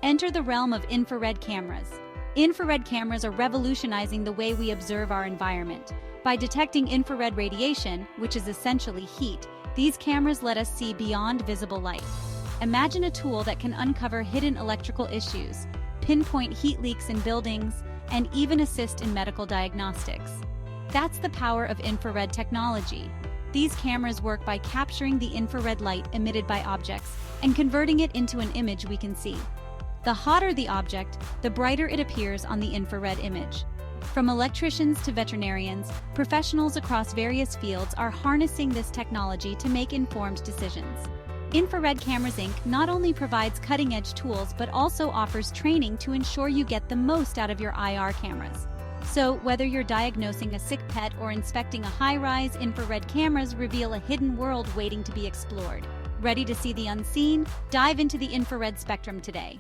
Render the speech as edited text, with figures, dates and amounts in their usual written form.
Enter the realm of infrared cameras. Infrared cameras are revolutionizing the way we observe our environment. By detecting infrared radiation, which is essentially heat, these cameras let us see beyond visible light. Imagine a tool that can uncover hidden electrical issues, pinpoint heat leaks in buildings, and even assist in medical diagnostics. That's the power of infrared technology. These cameras work by capturing the infrared light emitted by objects and converting it into an image we can see. The hotter the object, the brighter it appears on the infrared image. From electricians to veterinarians, professionals across various fields are harnessing this technology to make informed decisions. Infrared Cameras Inc. not only provides cutting-edge tools but also offers training to ensure you get the most out of your IR cameras. So, whether you're diagnosing a sick pet or inspecting a high-rise, infrared cameras reveal a hidden world waiting to be explored. Ready to see the unseen? Dive into the infrared spectrum today.